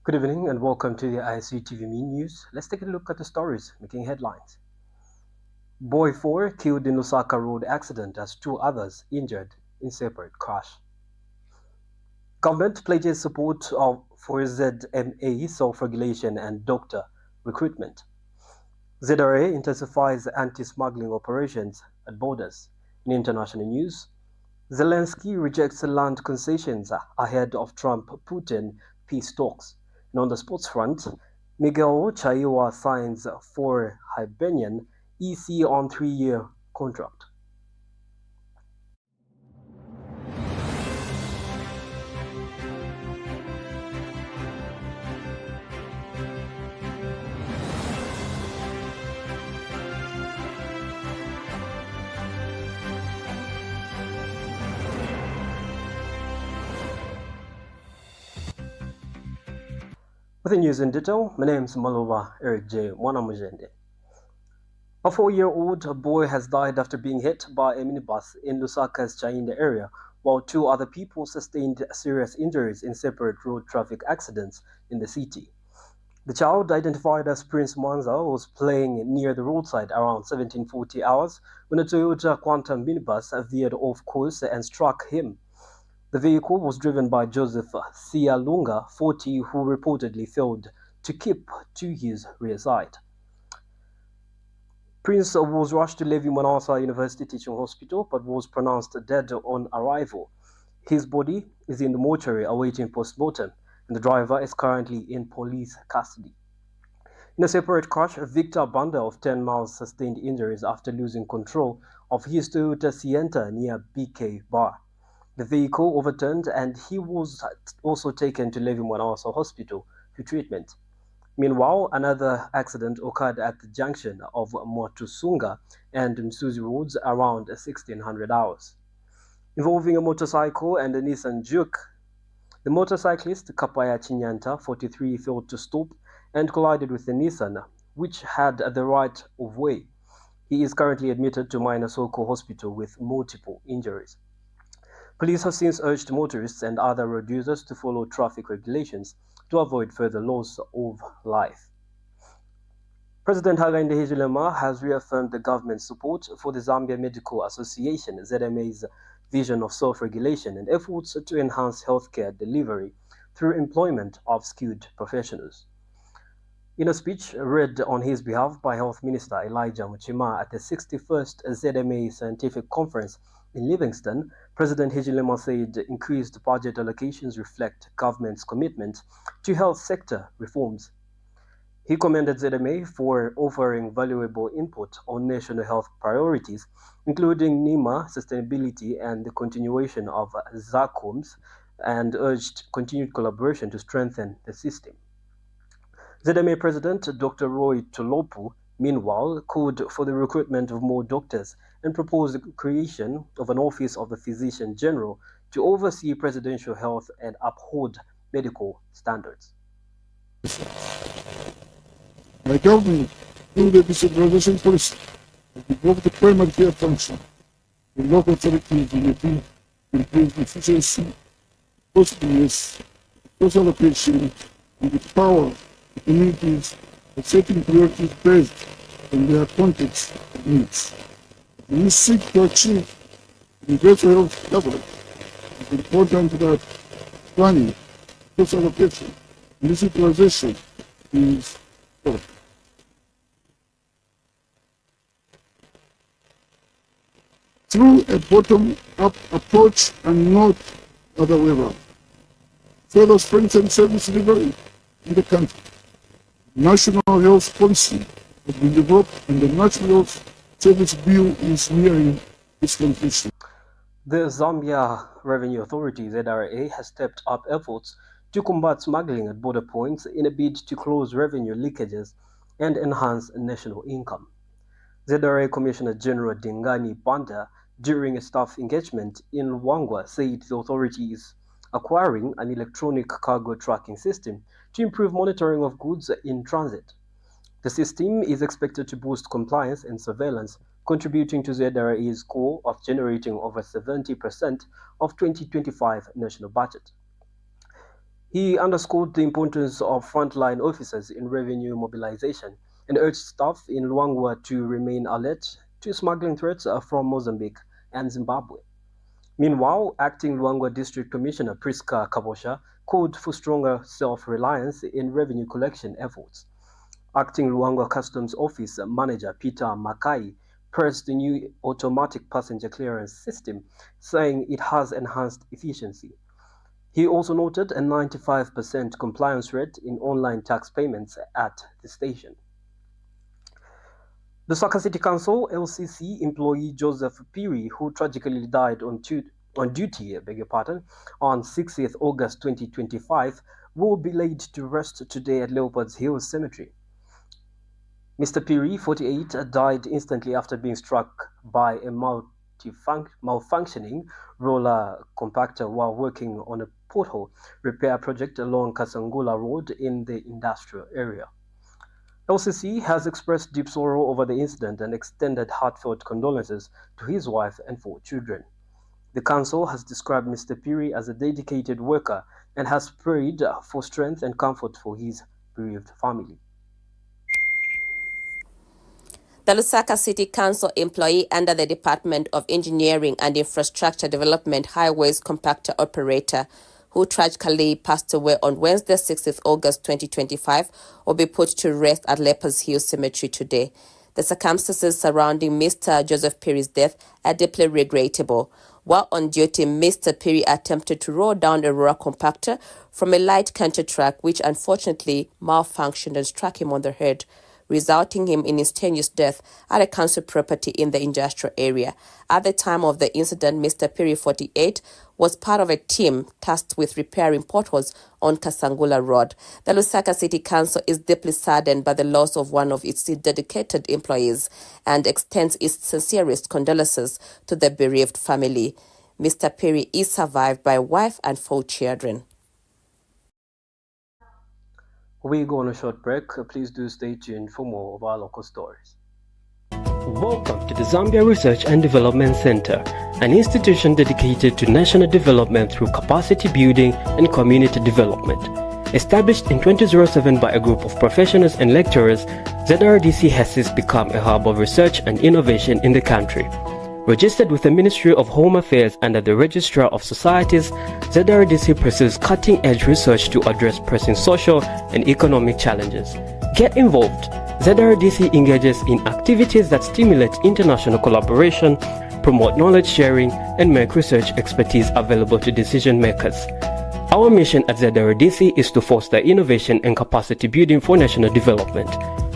Good evening and welcome to the Icu Tv news. Let's take a look at the stories making headlines. Boy 4 killed in Lusaka road accident as 2 others injured in separate crash. Government pledges support for ZMA self-regulation and doctor recruitment. ZRA intensifies anti-smuggling operations at borders. In international news, Zelenskyy rejects land concessions ahead of Trump-Putin peace talks. And on the sports front, Miguel Chaiwa signs for Hibernian EC on 3-year contract. With the news in detail, my name is Malova Eric J. Mwanamujende. A 4-year-old boy has died after being hit by a minibus in Lusaka's Chaiwa area, while 2 other people sustained serious injuries in separate road traffic accidents in the city. The child, identified as Prince Mwanza, was playing near the roadside around 1740 hours when a Toyota Quantum minibus veered off course and struck him. The vehicle was driven by Joseph Sialunga, 40, who reportedly failed to keep to his rear side. Prince was rushed to Levi Manasa University Teaching Hospital but was pronounced dead on arrival. His body is in the mortuary awaiting post-mortem, and the driver is currently in police custody. In a separate crash, Victor Banda of 10 miles sustained injuries after losing control of his Toyota Sienta near BK Bar. The vehicle overturned and he was also taken to Levi Manasa Hospital for treatment. Meanwhile, another accident occurred at the junction of Mwatusunga and Msuzi roads around 1600 hours, involving a motorcycle and a Nissan Juke. The motorcyclist, Kapaya Chinyanta, 43, failed to stop and collided with the Nissan, which had the right of way. He is currently admitted to Mainasoko Hospital with multiple injuries. Police have since urged motorists and other road users to follow traffic regulations to avoid further loss of life. President Hakainde Hichilema has reaffirmed the government's support for the Zambia Medical Association (ZMA's) vision of self-regulation and efforts to enhance healthcare delivery through employment of skilled professionals. In a speech read on his behalf by Health Minister Elijah Muchima at the 61st ZMA Scientific Conference in Livingston, President Hichilema said increased budget allocations reflect government's commitment to health sector reforms. He commended ZMA for offering valuable input on national health priorities, including NEMA, sustainability, and the continuation of ZACOMS, and urged continued collaboration to strengthen the system. ZMA President Dr. Roy Tolopu, meanwhile, called for the recruitment of more doctors and proposed the creation of an Office of the Physician General to oversee presidential health and uphold medical standards. My government, through the decentralization policy, will develop the primary care function in local authorities to improve efficiency, effectiveness, social allocation, and empower the communities by setting priorities based on their context and needs. We seek to achieve universal health coverage. It's important that planning, social allocation, and decentralization is taught. Through a bottom-up approach and not other way around. Further strengthen service delivery in the country. National health policy has been developed and the National Health Service Bill is nearing its completion. The Zambia Revenue Authority, ZRA, has stepped up efforts to combat smuggling at border points in a bid to close revenue leakages and enhance national income. ZRA Commissioner General Dingani Banda, during a staff engagement in Luangwa, said the authority is acquiring an electronic cargo tracking system to improve monitoring of goods in transit. The system is expected to boost compliance and surveillance, contributing to ZRA's goal of generating over 70% of 2025 national budget. He underscored the importance of frontline officers in revenue mobilization and urged staff in Luangwa to remain alert to smuggling threats from Mozambique and Zimbabwe. Meanwhile, acting Luangwa District Commissioner Priska Kabosha called for stronger self-reliance in revenue collection efforts. Acting Luangwa Customs Office Manager Peter Makai praised the new automatic passenger clearance system, saying it has enhanced efficiency. He also noted a 95% compliance rate in online tax payments at the station. The Lusaka City Council LCC employee Joseph Piri, who tragically died on duty on 6th August 2025, will be laid to rest today at Leopards Hill Cemetery. Mr. Piri, 48, died instantly after being struck by a malfunctioning roller compactor while working on a pothole repair project along Kasangula Road in the industrial area. LCC has expressed deep sorrow over the incident and extended heartfelt condolences to his wife and 4 children. The council has described Mr. Piri as a dedicated worker and has prayed for strength and comfort for his bereaved family. The Lusaka City Council employee under the Department of Engineering and Infrastructure Development Highways Compactor Operator, who tragically passed away on Wednesday, 6th August 2025, will be put to rest at Leopards Hill Cemetery today. The circumstances surrounding Mr. Joseph Piri's death are deeply regrettable. While on duty, Mr. Piri attempted to roll down a roller compactor from a light country truck, which unfortunately malfunctioned and struck him on the head, resulting in instantaneous death at a council property in the industrial area. At the time of the incident, Mr. Piri, 48, was part of a team tasked with repairing potholes on Kasangula Road. The Lusaka City Council is deeply saddened by the loss of one of its dedicated employees and extends its sincerest condolences to the bereaved family. Mr. Piri is survived by a wife and 4 children. We go on a short break. Please do stay tuned for more of our local stories. Welcome to the Zambia Research and Development Center, an institution dedicated to national development through capacity building and community development. Established in 2007 by a group of professionals and lecturers, ZRDC has since become a hub of research and innovation in the country. Registered with the Ministry of Home Affairs under the Registrar of Societies, ZRDC pursues cutting-edge research to address pressing social and economic challenges. Get involved. ZRDC engages in activities that stimulate international collaboration, promote knowledge sharing, and make research expertise available to decision makers. Our mission at ZRDC is to foster innovation and capacity building for national development.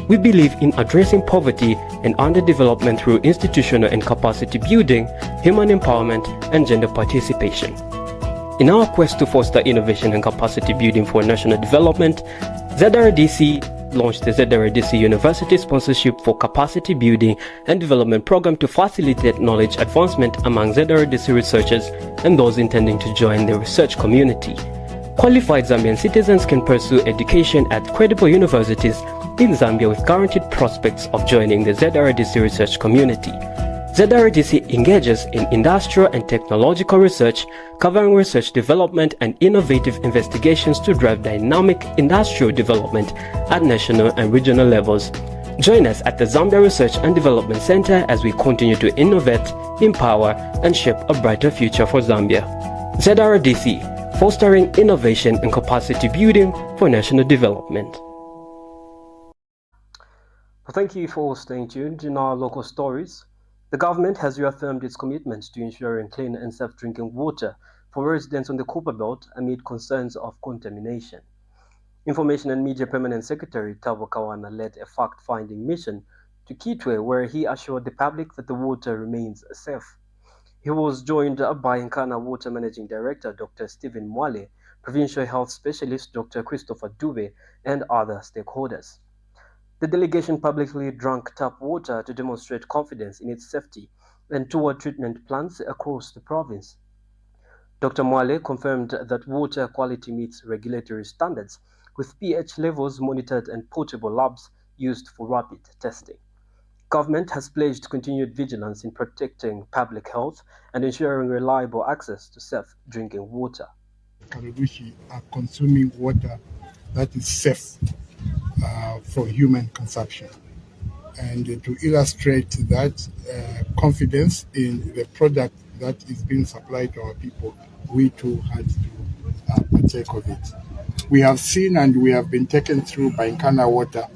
We believe in addressing poverty and underdevelopment through institutional and capacity building, human empowerment, and gender participation. In our quest to foster innovation and capacity building for national development, ZRDC launched the ZRDC University Sponsorship for Capacity Building and Development Program to facilitate knowledge advancement among ZRDC researchers and those intending to join the research community. Qualified Zambian citizens can pursue education at credible universities in Zambia with guaranteed prospects of joining the ZRDC research community. ZRDC engages in industrial and technological research, covering research development and innovative investigations to drive dynamic industrial development at national and regional levels. Join us at the Zambia Research and Development Center as we continue to innovate, empower, and shape a brighter future for Zambia. ZRDC, fostering innovation and capacity building for national development. Thank you for staying tuned in our local stories. The government has reaffirmed its commitment to ensuring clean and safe drinking water for residents on the Copper Belt amid concerns of contamination. Information and Media Permanent Secretary Tavo Kawana led a fact-finding mission to Kitwe, where he assured the public that the water remains safe. He was joined by Nkana Water Managing Director Dr. Stephen Mwale, Provincial Health Specialist Dr. Christopher Dube, and other stakeholders. The delegation publicly drank tap water to demonstrate confidence in its safety and toward treatment plants across the province. Dr. Mwale confirmed that water quality meets regulatory standards, with pH levels monitored and portable labs used for rapid testing. Government has pledged continued vigilance in protecting public health and ensuring reliable access to safe drinking water. Karudushi are consuming water that is safe for human consumption. And to illustrate that confidence in the product that is being supplied to our people, we too had to partake of it. We have seen and we have been taken through by Nkana water,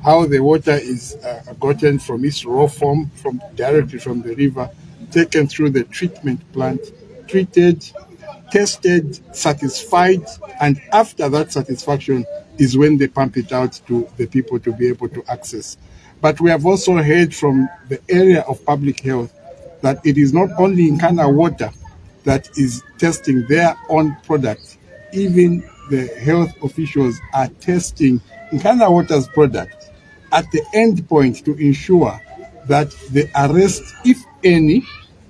how the water is gotten from its raw form, directly from the river, taken through the treatment plant, treated, tested, satisfied, and after that satisfaction is when they pump it out to the people to be able to access. But we have also heard from the area of public health that it is not only Nkana water that is testing their own product. Even the health officials are testing Nkana water's product at the end point to ensure that they arrest, if any,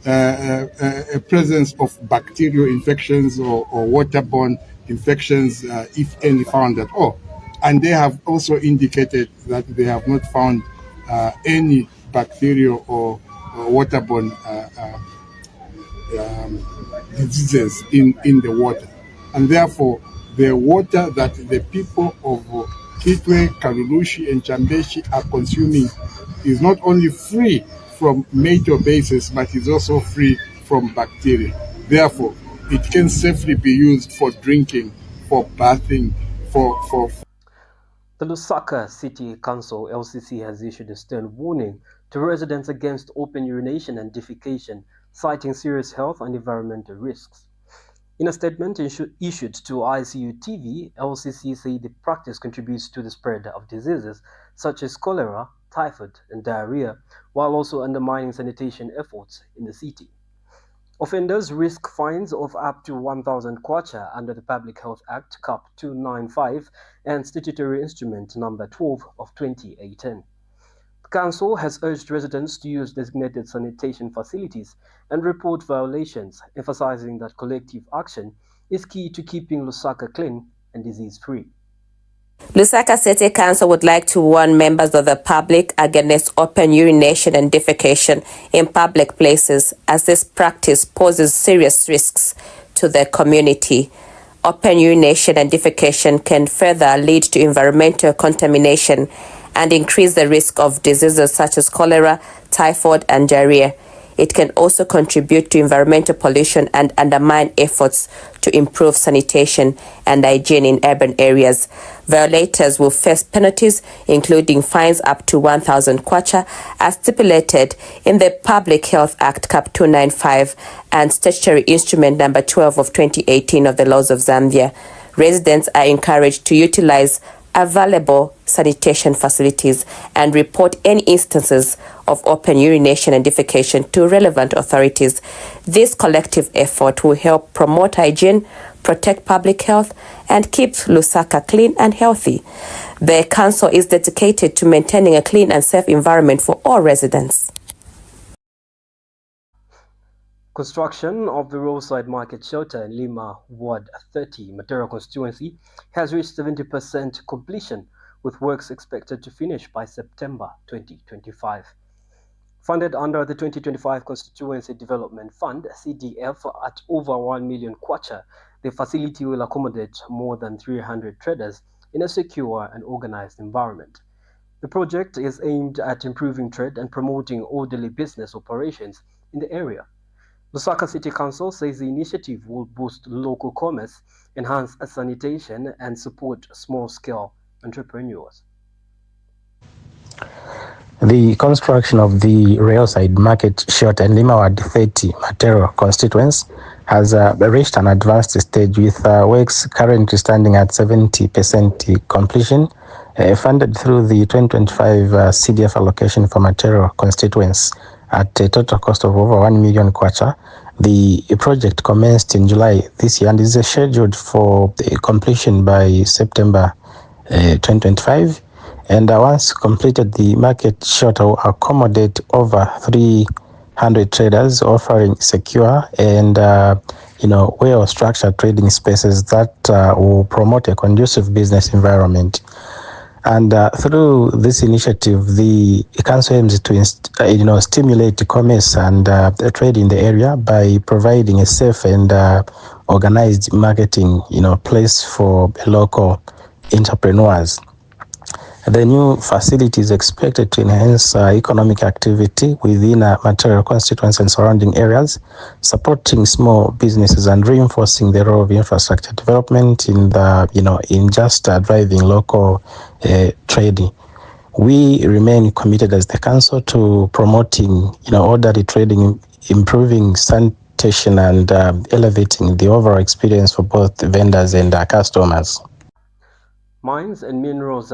a presence of bacterial infections or waterborne infections, if any, found at all. And they have also indicated that they have not found any bacterial or waterborne diseases in the water. And therefore, the water that the people of Kitwe, Karudushi, and Chambeshi are consuming is not only free from major bases, but is also free from bacteria. Therefore, it can safely be used for drinking, for bathing, for The Lusaka City Council (LCC) has issued a stern warning to residents against open urination and defecation, citing serious health and environmental risks. In a statement issued to Icu Tv, LCC said the practice contributes to the spread of diseases such as cholera, typhoid, and diarrhea, while also undermining sanitation efforts in the city. Offenders risk fines of up to 1,000 kwacha under the Public Health Act Cap 295 and Statutory Instrument Number 12 of 2018. The Council has urged residents to use designated sanitation facilities and report violations, emphasizing that collective action is key to keeping Lusaka clean and disease-free. Lusaka City Council would like to warn members of the public against open urination and defecation in public places, as this practice poses serious risks to the community. Open urination and defecation can further lead to environmental contamination and increase the risk of diseases such as cholera, typhoid, and diarrhea. It can also contribute to environmental pollution and undermine efforts to improve sanitation and hygiene in urban areas. Violators will face penalties, including fines up to 1,000 kwacha, as stipulated in the Public Health Act Cap 295 and Statutory Instrument Number 12 of 2018 of the laws of Zambia. Residents are encouraged to utilize available sanitation facilities and report any instances of open urination and defecation to relevant authorities. This collective effort will help promote hygiene, protect public health, and keep Lusaka clean and healthy. The council is dedicated to maintaining a clean and safe environment for all residents. Construction of the roadside market shelter in Lima Ward 30 Matera constituency has reached 70% completion, with works expected to finish by September 2025. Funded under the 2025 Constituency Development Fund (CDF) at over 1 million kwacha, the facility will accommodate more than 300 traders in a secure and organized environment. The project is aimed at improving trade and promoting orderly business operations in the area. Lusaka City Council says the initiative will boost local commerce, enhance sanitation, and support small-scale entrepreneurs. The construction of the railside market shelter in Lima Ward 30 Matero constituents has reached an advanced stage, with works currently standing at 70% completion, funded through the 2025 CDF allocation for Matero constituents at a total cost of over 1 million kwacha. The project commenced in July this year and is scheduled for completion by September 2025. And once completed, the market shelter will accommodate over 300 traders, offering secure and well-structured trading spaces that will promote a conducive business environment. And through this initiative, the council aims to stimulate commerce and trade in the area by providing a safe and organized marketing place for local entrepreneurs. The new facility is expected to enhance economic activity within material constituents and surrounding areas, supporting small businesses and reinforcing the role of infrastructure development in driving local trading. We remain committed as the council to promoting, orderly trading, improving sanitation, and elevating the overall experience for both vendors and customers. Mines and Minerals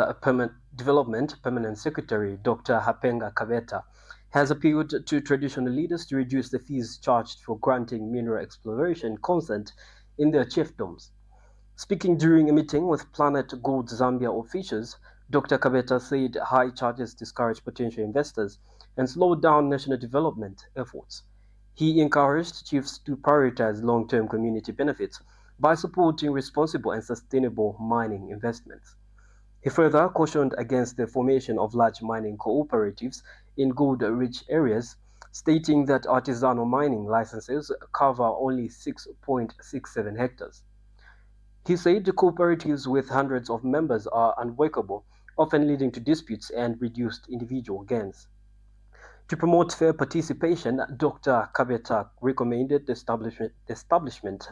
Development Permanent Secretary Dr. Hapenga Kabeta has appealed to traditional leaders to reduce the fees charged for granting mineral exploration consent in their chiefdoms. Speaking during a meeting with Planet Gold Zambia officials, Dr. Kabeta said high charges discourage potential investors and slow down national development efforts. He encouraged chiefs to prioritize long-term community benefits by supporting responsible and sustainable mining investments. He further cautioned against the formation of large mining cooperatives in gold-rich areas, stating that artisanal mining licenses cover only 6.67 hectares. He said the cooperatives with hundreds of members are unworkable, often leading to disputes and reduced individual gains. To promote fair participation, Dr. Kabeta recommended the establishment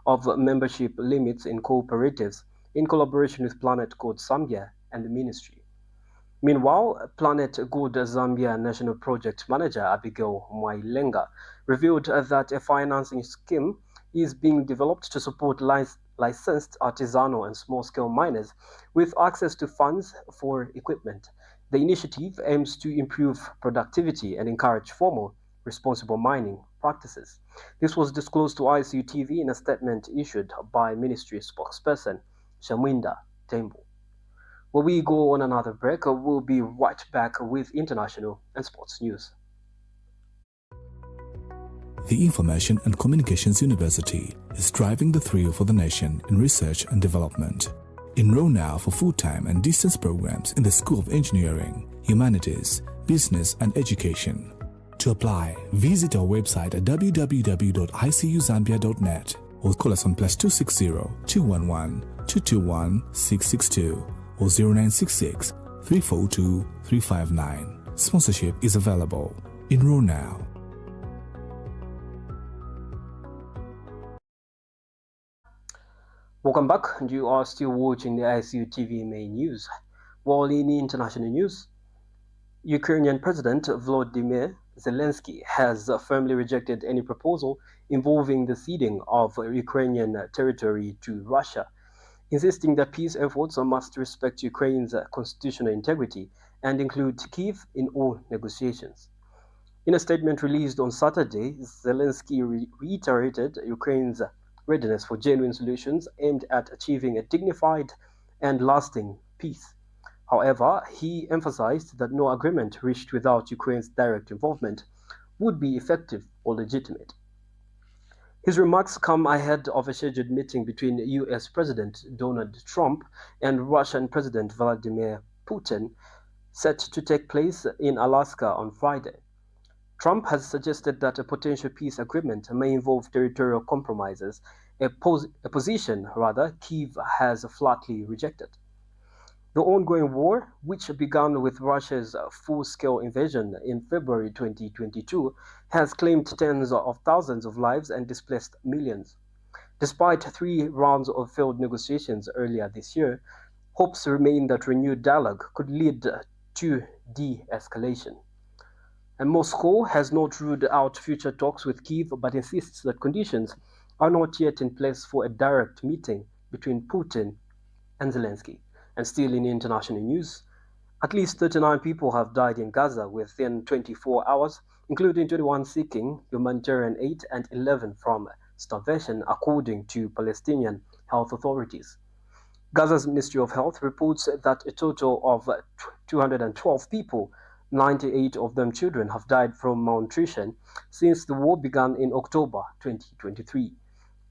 of membership limits in cooperatives in collaboration with Planet Gold Zambia and the ministry. Meanwhile, Planet Gold Zambia National Project Manager Abigail Mwailenga revealed that a financing scheme is being developed to support licensed artisanal and small-scale miners with access to funds for equipment. The initiative aims to improve productivity and encourage formal, responsible mining practices. This was disclosed to Icu Tv in a statement issued by Ministry spokesperson Shamwinda Tembo. When we go on another break, we'll be right back with international and sports news. The Information and Communications University is driving the thrill for the nation in research and development. Enroll now for full-time and distance programs in the School of Engineering, Humanities, Business and Education. To apply, visit our website at www.icuzambia.net or call us on +260 211 221 662 or 0966 342 359. Sponsorship is available. Enroll now. Welcome back, and you are still watching the Icu TV main news. While in international news, Ukrainian President Volodymyr Zelenskyy has firmly rejected any proposal involving the ceding of Ukrainian territory to Russia, insisting that peace efforts must respect Ukraine's constitutional integrity and include Kyiv in all negotiations. In a statement released on Saturday, Zelenskyy reiterated Ukraine's readiness for genuine solutions aimed at achieving a dignified and lasting peace. However, he emphasized that no agreement reached without Ukraine's direct involvement would be effective or legitimate. His remarks come ahead of a scheduled meeting between US President Donald Trump and Russian President Vladimir Putin, set to take place in Alaska on Friday. Trump has suggested that a potential peace agreement may involve territorial compromises, a position Kyiv has flatly rejected. The ongoing war, which began with Russia's full-scale invasion in February 2022, has claimed tens of thousands of lives and displaced millions. Despite 3 rounds of failed negotiations earlier this year, hopes remain that renewed dialogue could lead to de-escalation. And Moscow has not ruled out future talks with Kyiv, but insists that conditions are not yet in place for a direct meeting between Putin and Zelenskyy. And still in international news, at least 39 people have died in Gaza within 24 hours, including 21 seeking humanitarian aid and 11 from starvation, according to Palestinian health authorities. Gaza's Ministry of Health reports that a total of 212 people, 98 of them children, have died from malnutrition since the war began in October 2023.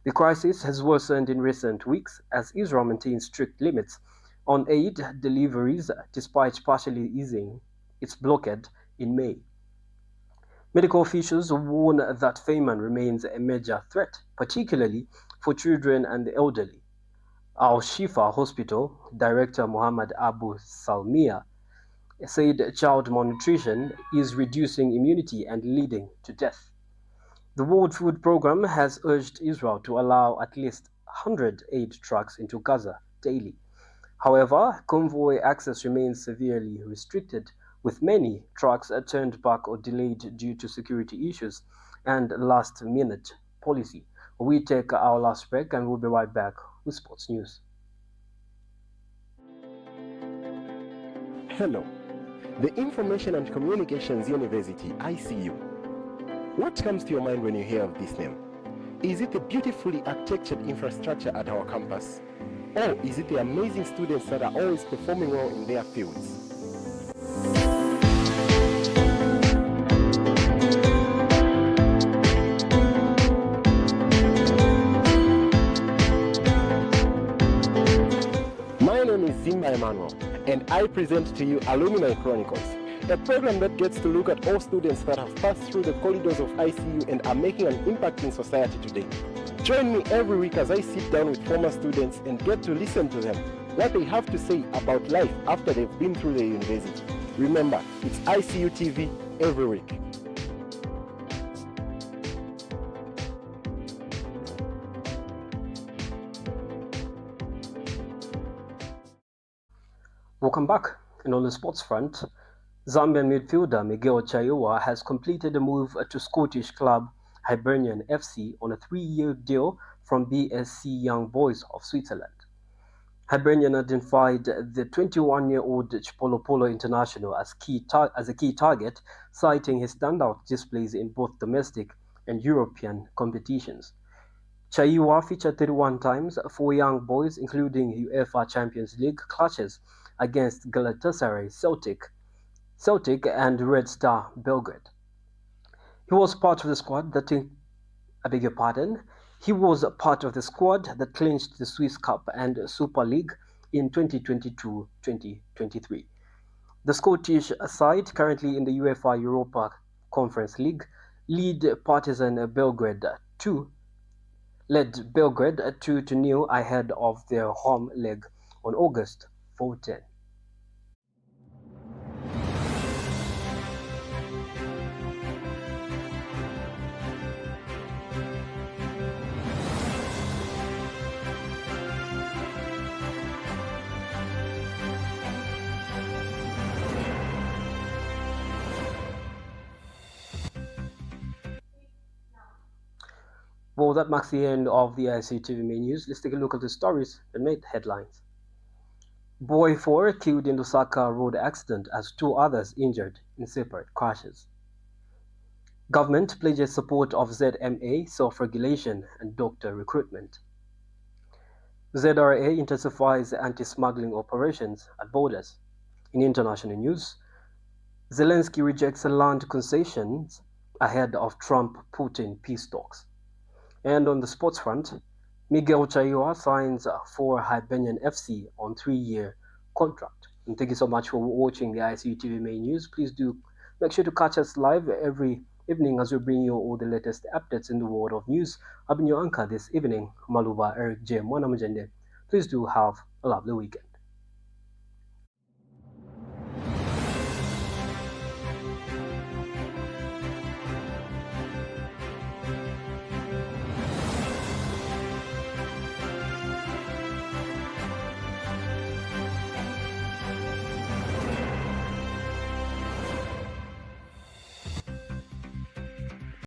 The crisis has worsened in recent weeks as Israel maintains strict limits on aid deliveries despite partially easing its blockade in May. Medical officials warn that famine remains a major threat, particularly for children and the elderly. Al-Shifa Hospital Director Muhammad Abu Salmiya said child malnutrition is reducing immunity and leading to death. The World Food Programme has urged Israel to allow at least 100 aid trucks into Gaza daily. However, convoy access remains severely restricted, with many trucks turned back or delayed due to security issues and last-minute policy. We take our last break and we'll be right back with sports news. Hello, the Information and Communications University, ICU. What comes to your mind when you hear of this name? Is it the beautifully architectured infrastructure at our campus? Or is it the amazing students that are always performing well in their fields? My name is Zimba Emmanuel, and I present to you Alumni Chronicles, a program that gets to look at all students that have passed through the corridors of ICU and are making an impact in society today. Join me every week as I sit down with former students and get to listen to them, what they have to say about life after they've been through the university. Remember, it's Icu TV every week. Welcome back. And on the sports front, Zambian midfielder Miguel Chaiwa has completed a move to Scottish club Hibernian FC on a 3-year deal from BSC Young Boys of Switzerland. Hibernian identified the 21-year-old Chipolopolo international as a key target, citing his standout displays in both domestic and European competitions. Chaiwa featured 31 times for Young Boys, including UEFA Champions League clashes against Galatasaray, Celtic and Red Star Belgrade. He was part of the squad that He was part of the squad that clinched the Swiss Cup and Super League in 2022-2023. The Scottish side, currently in the UEFA Europa Conference League, led Belgrade 2-0 ahead of their home leg on August 14. Well, that marks the end of the Icu TV main news. Let's take a look at the stories that made headlines. Boy 4 killed in Lusaka road accident as 2 others injured in separate crashes. Government pledges support of ZMA, self-regulation and doctor recruitment. ZRA intensifies anti-smuggling operations at borders. In international news, Zelenskyy rejects land concessions ahead of Trump-Putin peace talks. And on the sports front, Miguel Chaiwa signs for Hibernian FC on 3-year contract. And thank you so much for watching the Icu TV main news. Please do make sure to catch us live every evening as we bring you all the latest updates in the world of news. I've been your anchor this evening, Maluba Eric J. Mwanamujende. Please do have a lovely weekend.